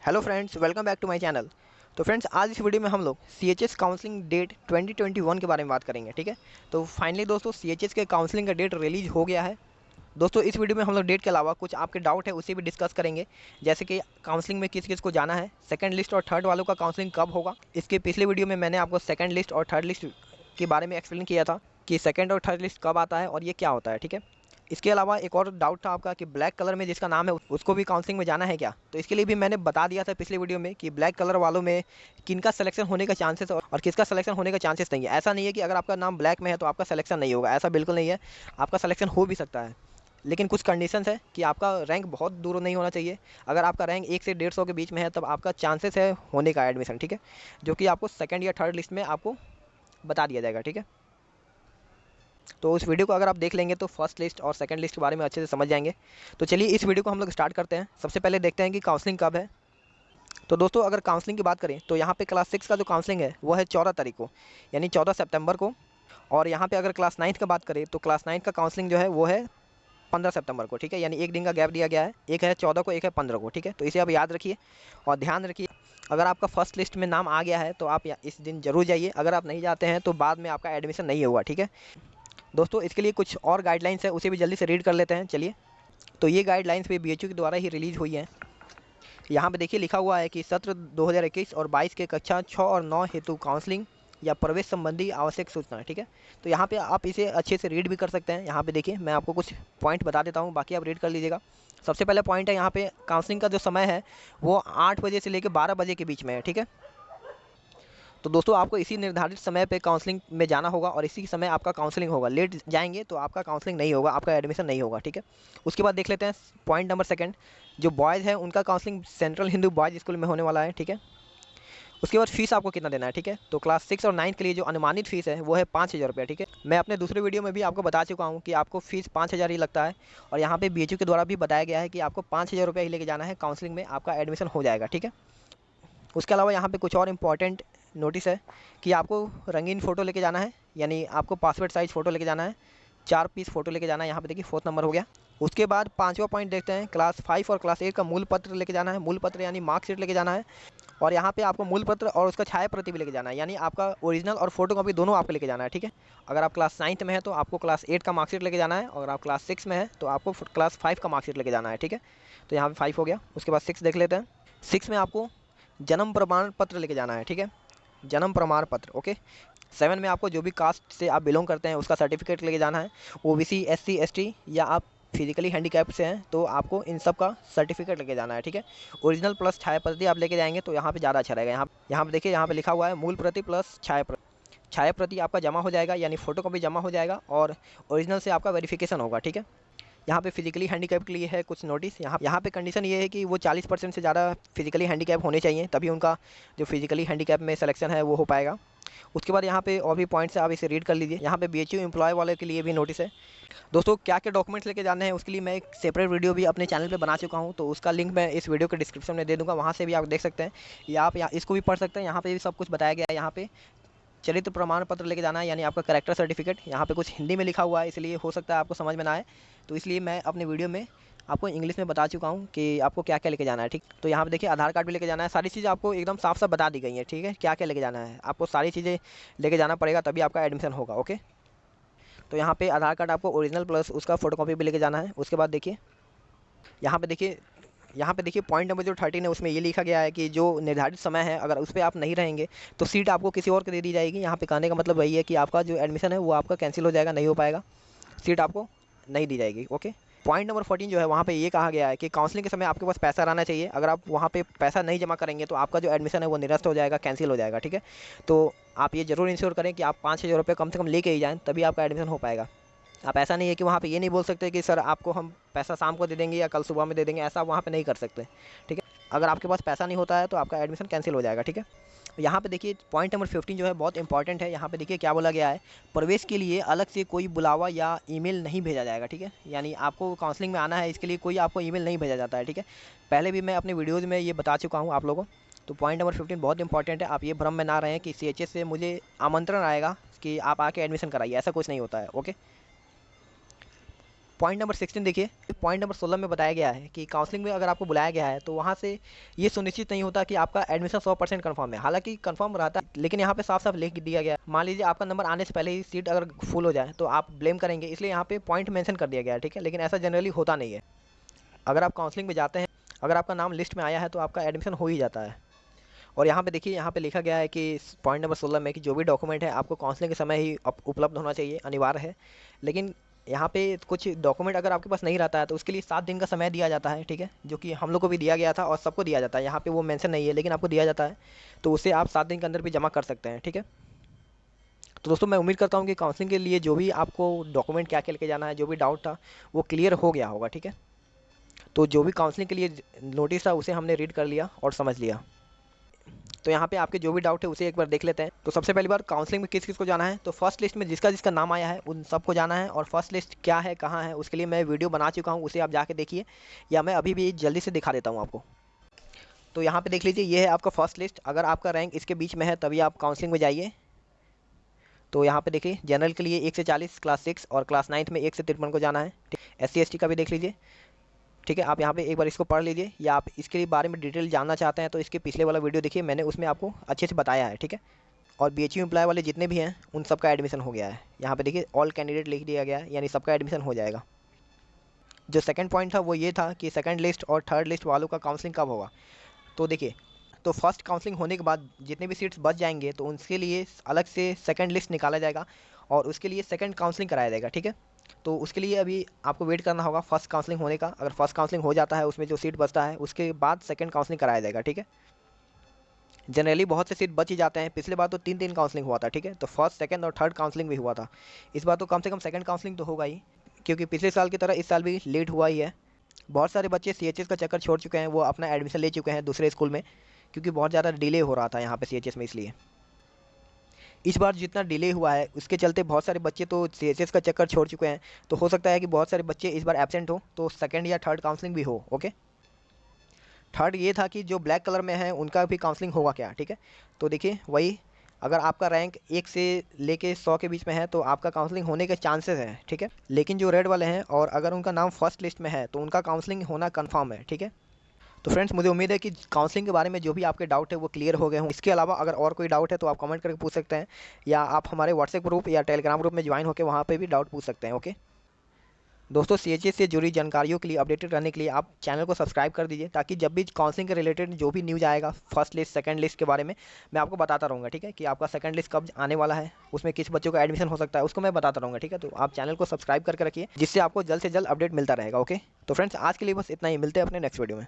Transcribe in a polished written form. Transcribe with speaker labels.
Speaker 1: Hello friends, welcome back to my channel. तो friends, आज इस वीडियो में हम लोग सीएचएस काउंसलिंग डेट 2021 के बारे में बात करेंगे। ठीक है, तो फाइनली दोस्तों सीएचएस के काउंसलिंग का डेट रिलीज हो गया है। दोस्तों इस वीडियो में हम लोग डेट के अलावा कुछ आपके डाउट है उसे भी डिस्कस करेंगे, जैसे कि काउंसलिंग में किस किस को जाना है, सेकंड लिस्ट और थर्ड वालों का काउंसलिंग कब होगा। इसके पिछले वीडियो में मैंने आपको सेकंड लिस्ट और थर्ड लिस्ट के बारे में एक्सप्लेन किया था कि सेकंड और थर्ड लिस्ट कब आता है और ये क्या होता है। ठीक है, इसके अलावा एक और डाउट था आपका कि ब्लैक कलर में जिसका नाम है उसको भी काउंसलिंग में जाना है क्या। तो इसके लिए भी मैंने बता दिया था पिछले वीडियो में कि ब्लैक कलर वालों में किनका सिलेक्शन होने का चांसेस और किसका सिलेक्शन होने का चांसेस नहीं है। ऐसा नहीं है कि अगर आपका नाम ब्लैक में है तो आपका सिलेक्शन नहीं होगा, ऐसा बिल्कुल नहीं है। आपका सिलेक्शन हो भी सकता है, लेकिन कुछ कंडीशंस है कि आपका रैंक बहुत दूर नहीं होना चाहिए। अगर आपका रैंक 1 से 150 के बीच में है तब आपका चांसेस है होने का एडमिशन। ठीक है, जो कि आपको सेकंड या थर्ड लिस्ट में आपको बता दिया जाएगा। ठीक है, तो उस वीडियो को अगर आप देख लेंगे तो फर्स्ट लिस्ट और सेकंड लिस्ट के बारे में अच्छे से समझ जाएंगे। तो चलिए इस वीडियो को हम लोग स्टार्ट करते हैं। सबसे पहले देखते हैं कि काउंसलिंग कब है। तो दोस्तों अगर काउंसलिंग की बात करें तो यहाँ पे क्लास 6 का जो काउंसलिंग है वो है 14 तारीख को, यानी 14 सितंबर को। और यहाँ पे अगर क्लास 9 का बात करें तो क्लास 9 का काउंसलिंग जो है वो है 15 सितंबर को। ठीक है, यानी एक दिन का गैप दिया गया है, एक है 14 को, एक है 15 को। ठीक है, तो इसे आप याद रखिए और ध्यान रखिए। अगर आपका फर्स्ट लिस्ट में नाम आ गया है तो आप इस दिन जरूर जाइए, अगर आप नहीं जाते हैं तो बाद में आपका एडमिशन नहीं होगा। ठीक है दोस्तों, इसके लिए कुछ और गाइडलाइंस है उसे भी जल्दी से रीड कर लेते हैं। चलिए, तो ये गाइडलाइंस भी बीएचयू के द्वारा ही रिलीज हुई हैं। यहाँ पे देखिए लिखा हुआ है कि सत्र 2021 और 22 के कक्षा 6 और 9 हेतु काउंसलिंग या प्रवेश संबंधी आवश्यक सूचना। ठीक है, तो यहाँ पे आप इसे अच्छे से रीड भी कर सकते हैं। यहाँ पे देखिए मैं आपको कुछ पॉइंट बता देता हूँ, बाकी आप रीड कर लीजिएगा। सबसे पहले पॉइंट है यहाँ पे काउंसलिंग का जो समय है वो 8 बजे से लेकर 12 बजे के बीच में है। ठीक है, तो दोस्तों आपको इसी निर्धारित समय पे काउंसलिंग में जाना होगा और इसी समय आपका काउंसलिंग होगा। लेट जाएंगे तो आपका काउंसलिंग नहीं होगा, आपका एडमिशन नहीं होगा। ठीक है, उसके बाद देख लेते हैं पॉइंट नंबर सेकंड। जो बॉयज़ हैं उनका counselling central Hindu boys school में होने वाला है। ठीक है, उसके बाद फीस आपको कितना देना है। ठीक है, तो क्लास 6 और 9 के लिए जो अनुमानित फीस है वो है 5,000 रुपये। ठीक है, मैं अपने दूसरे वीडियो में भी आपको बता चुका हूँ कि आपको फीस 5,000 ही लगता है, और यहाँ पे बीएचयू के द्वारा भी बताया गया है कि आपको 5,000 रुपये ही लेके जाना है, काउंसलिंग में आपका एडमिशन हो जाएगा। ठीक है, उसके अलावा यहाँ पे कुछ और इम्पॉर्टेंट नोटिस है कि आपको रंगीन फ़ोटो लेके जाना है, यानी आपको पासपोर्ट साइज़ फ़ोटो लेके जाना है, 4 पीस फ़ोटो लेके जाना है। यहाँ पे देखिए 4th नंबर हो गया। उसके बाद 5वां पॉइंट देखते हैं, क्लास 5 और क्लास 8 का मूल पत्र लेके जाना है, मूल पत्र यानी मार्कशीट लेके जाना है। और यहाँ पे आपको मूल पत्र और उसका छाया प्रति भी लेके जाना है, यानी आपका ओरिजिनल और फोटो कॉपी दोनों आपको लेके जाना है। ठीक है, अगर आप क्लास 9th में है तो आपको क्लास 8 का मार्कशीट लेके जाना है, और अगर आप क्लास 6 में है तो आपको क्लास 5 का मार्कशीट लेके जाना है। ठीक है, तो यहाँ पे 5 हो गया। उसके बाद 6 देख लेते हैं। 6 में आपको जन्म प्रमाण पत्र लेके जाना है। ठीक है, जन्म प्रमाण पत्र। ओके, 7 में आपको जो भी कास्ट से आप बिलोंग करते हैं उसका सर्टिफिकेट लेके जाना है। ओबीसी, एससी, एसटी या आप फिजिकली हैंडीकैप से हैं तो आपको इन सब का सर्टिफिकेट लेके जाना है। ठीक है, ओरिजिनल प्लस छाया प्रति आप लेके जाएंगे तो यहाँ पे ज़्यादा अच्छा रहेगा। यहाँ पे देखिए, यहाँ पे लिखा हुआ है मूल प्रति प्लस छाया प्रति। छाया प्रति आपका जमा हो जाएगा, यानी फोटो कॉपी जमा हो जाएगा, और ओरिजिनल से आपका वेरिफिकेशन होगा। ठीक है, यहाँ पे फिजिकली हैंडीकैप के लिए है कुछ नोटिस। यहाँ पे कंडीशन ये है कि वो 40% से ज़्यादा फिजिकली हैंडीकैप होने चाहिए, तभी उनका जो फिजिकली हैंडीकैप में सिलेक्शन है वो हो पाएगा। उसके बाद यहाँ पे और भी पॉइंट्स है, आप इसे रीड कर लीजिए। यहाँ पे बीएचयू एम्प्लॉय वाले के लिए भी नोटिस है। दोस्तों क्या क्या डॉक्यूमेंट्स लेके जाने हैं उसके लिए मैं एक सेपरेट वीडियो भी अपने चैनल पे बना चुका हूँ, तो उसका लिंक मैं इस वीडियो के डिस्क्रिप्शन में दे दूँगा, वहाँ से भी आप देख सकते हैं, या आप इसको भी पढ़ सकते हैं। यहाँ पे भी सब कुछ बताया गया है। यहाँ पे चरित्र प्रमाण पत्र लेके जाना है, यानी आपका कैरेक्टर सर्टिफिकेट। यहाँ पे कुछ हिंदी में लिखा हुआ है, इसलिए हो सकता है आपको समझ में ना आए, तो इसलिए मैं अपने वीडियो में आपको इंग्लिश में बता चुका हूँ कि आपको क्या क्या लेके जाना है। ठीक, तो यहाँ पे देखिए आधार कार्ड भी लेके जाना है। सारी चीज़ें आपको एकदम साफ साफ बता दी गई हैं। ठीक है, क्या क्या लेके जाना है, आपको सारी चीज़ें लेके जाना पड़ेगा तभी आपका एडमिशन होगा। ओके, तो यहाँ पे आधार कार्ड आपको ओरिजिनल प्लस उसका फोटोकॉपी भी लेके जाना है। उसके बाद देखिए यहाँ पे देखिए पॉइंट नंबर जो 13 है उसमें ये लिखा गया है कि जो निर्धारित समय है अगर उस पर आप नहीं रहेंगे तो सीट आपको किसी और को दे दी जाएगी। यहाँ पे कहने का मतलब वही है कि आपका जो एडमिशन है वो आपका कैंसिल हो जाएगा, नहीं हो पाएगा, सीट आपको नहीं दी जाएगी। ओके, पॉइंट नंबर 14 जो है वहाँ पे ये कहा गया है कि काउंसलिंग के समय आपके पास पैसा रहना चाहिए। अगर आप वहाँ पे पैसा नहीं जमा करेंगे तो आपका जो एडमिशन है वो निरस्त हो जाएगा, कैंसिल हो जाएगा। ठीक है, तो आप ये जरूर इंश्योर करें कि आप 5,000 रुपये कम से कम लेके ही जाएँ, तभी आपका एडमिशन हो पाएगा। आप ऐसा नहीं है कि वहाँ पे ये नहीं बोल सकते कि सर आपको हम पैसा शाम को दे देंगे या कल सुबह में दे देंगे, ऐसा आप वहाँ पे नहीं कर सकते। ठीक है, अगर आपके पास पैसा नहीं होता है तो आपका एडमिशन कैंसिल हो जाएगा। ठीक है, यहाँ पे देखिए पॉइंट नंबर 15 जो है बहुत इंपॉर्टेंट है। यहाँ पे देखिए क्या बोला गया है, प्रवेश के लिए अलग से कोई बुलावा या ईमेल नहीं भेजा जाएगा। ठीक है, यानी आपको काउंसलिंग में आना है इसके लिए कोई आपको ईमेल नहीं भेजा जाता है। ठीक है, पहले भी मैं अपने वीडियोज़ में ये बता चुका हूँ आप लोगों को। तो पॉइंट नंबर 15 बहुत इंपॉर्टेंट है, आप ये भ्रम में ना रहें कि सीएचएस से मुझे आमंत्रण आएगा कि आप आके एडमिशन कराइए, ऐसा कुछ नहीं होता है। ओके, पॉइंट नंबर 16 देखिए, पॉइंट नंबर 16 में बताया गया है कि काउंसलिंग में अगर आपको बुलाया गया है तो वहाँ से ये सुनिश्चित नहीं होता कि आपका एडमिशन 100% कन्फर्म है। हालांकि कन्फर्म रहता है, लेकिन यहाँ पे साफ साफ लिख दिया गया है। मान लीजिए आपका नंबर आने से पहले ही सीट अगर फुल हो जाए तो आप ब्लेम करेंगे, इसलिए यहाँ पे पॉइंट मेंशन कर दिया गया है, ठीक है। लेकिन ऐसा जनरली होता नहीं है। अगर आप काउंसलिंग में जाते हैं, अगर आपका नाम लिस्ट में आया है तो आपका एडमिशन हो ही जाता है। और यहाँ पे देखिए, यहाँ पे लिखा गया है कि पॉइंट नंबर 16 में कि जो भी डॉक्यूमेंट है आपको काउंसलिंग के समय ही उपलब्ध होना चाहिए, अनिवार्य है। लेकिन यहाँ पे कुछ डॉक्यूमेंट अगर आपके पास नहीं रहता है तो उसके लिए 7 दिन का समय दिया जाता है, ठीक है, जो कि हम लोग को भी दिया गया था और सबको दिया जाता है। यहाँ पे वो मेंशन नहीं है लेकिन आपको दिया जाता है, तो उसे आप 7 दिन के अंदर भी जमा कर सकते हैं, ठीक है। तो दोस्तों मैं उम्मीद करता हूँ कि काउंसलिंग के लिए जो भी आपको डॉक्यूमेंट क्या क्या लेके जाना है, जो भी डाउट था वो क्लियर हो गया होगा, ठीक है। तो जो भी काउंसलिंग के लिए नोटिस था उसे हमने रीड कर लिया और समझ लिया। तो यहाँ पे आपके जो भी डाउट है उसे एक बार देख लेते हैं। तो सबसे पहली बार काउंसलिंग में किस किस को जाना है, तो फर्स्ट लिस्ट में जिसका जिसका नाम आया है उन सबको जाना है। और फर्स्ट लिस्ट क्या है, कहाँ है, उसके लिए मैं वीडियो बना चुका हूँ, उसे आप जाके देखिए, या मैं अभी भी जल्दी से दिखा देता हूँ आपको। तो यहाँ पे देख लीजिए, ये है आपका फर्स्ट लिस्ट। अगर आपका रैंक इसके बीच में है तभी आप काउंसलिंग में जाइए। तो यहाँ पे देखिए, जनरल के लिए 1 से 40, क्लास 6 और क्लास 9 में 1 से 53 को जाना है। SC ST का भी देख लीजिए, ठीक है। आप यहाँ पे एक बार इसको पढ़ लीजिए, या आप इसके बारे में डिटेल जानना चाहते हैं तो इसके पिछले वाला वीडियो देखिए, मैंने उसमें आपको अच्छे से बताया है, ठीक है। और BHU एम्प्लॉय वाले जितने भी हैं उन सबका एडमिशन हो गया है। यहाँ पे देखिए ऑल कैंडिडेट लिख दिया गया है, यानी सबका एडमिशन हो जाएगा। जो सेकंड पॉइंट था वो ये था कि सेकंड लिस्ट और थर्ड लिस्ट वालों का काउंसलिंग कब होगा। तो देखिए, तो फर्स्ट काउंसलिंग होने के बाद जितने भी सीट्स बच जाएंगे तो उनके लिए अलग से सेकंड लिस्ट निकाला जाएगा और उसके लिए सेकंड काउंसलिंग कराया जाएगा, ठीक है। तो उसके लिए अभी आपको वेट करना होगा फर्स्ट काउंसलिंग होने का। अगर फर्स्ट काउंसलिंग हो जाता है, उसमें जो सीट बचता है, उसके बाद सेकंड काउंसलिंग कराया जाएगा, ठीक है। जनरली बहुत से सीट बच ही जाते हैं। पिछले बार तो 3 काउंसलिंग हुआ था, ठीक है। तो फर्स्ट, सेकंड और थर्ड काउंसलिंग भी हुआ था। इस बार तो कम से कम सेकंड काउंसलिंग तो होगा ही, क्योंकि पिछले साल की तरह इस साल भी लेट हुआ ही है। बहुत सारे बच्चे CHS का चक्कर छोड़ चुके हैं, वो अपना एडमिशन ले चुके हैं दूसरे स्कूल में, क्योंकि बहुत ज़्यादा डिले हो रहा था यहाँ पे CHS में। इसलिए इस बार जितना डिले हुआ है उसके चलते बहुत सारे बच्चे तो CHS का चक्कर छोड़ चुके हैं। तो हो सकता है कि बहुत सारे बच्चे इस बार एब्सेंट हो, तो सेकंड या थर्ड काउंसलिंग भी हो, ओके। थर्ड ये था कि जो ब्लैक कलर में है उनका भी काउंसलिंग होगा क्या, ठीक है। तो देखिए वही, अगर आपका रैंक 1 से लेके 100 के बीच में है तो आपका काउंसलिंग होने के चांसेस हैं, ठीक है। लेकिन जो रेड वाले हैं और अगर उनका नाम फर्स्ट लिस्ट में है तो उनका काउंसलिंग होना कन्फर्म है, ठीक है। तो फ्रेंड्स, मुझे उम्मीद है कि काउंसलिंग के बारे में जो भी आपके डाउट है वो क्लियर हो गए हों। इसके अलावा अगर और कोई डाउट है तो आप कमेंट करके पूछ सकते हैं, या आप हमारे व्हाट्सएप ग्रुप या टेलीग्राम ग्रुप में ज्वाइन होकर वहाँ पे भी डाउट पूछ सकते हैं, ओके। दोस्तों, CHS से जुड़ी जानकारियों के लिए, अपडेटेड रहने के लिए आप चैनल को सब्सक्राइब कर दीजिए, ताकि जब भी काउंसलिंग के रिलेटेड जो भी न्यूज़ आएगा फर्स्ट लिस्ट सेकंड लिस्ट के बारे में, मैं आपको बताता रहूँगा, ठीक है। कि आपका सेकंड लिस्ट कब आने वाला है, उसमें किस बच्चों का एडमिशन हो सकता है, उसको मैं बताता रहूँगा, ठीक है। तो आप चैनल को सब्सक्राइब करके रखिए, जिससे आपको जल्द से जल्द अपडेट मिलता रहेगा, ओके। तो फ्रेंड्स, आज के लिए बस इतना ही। मिलते हैं अपने नेक्स्ट वीडियो में।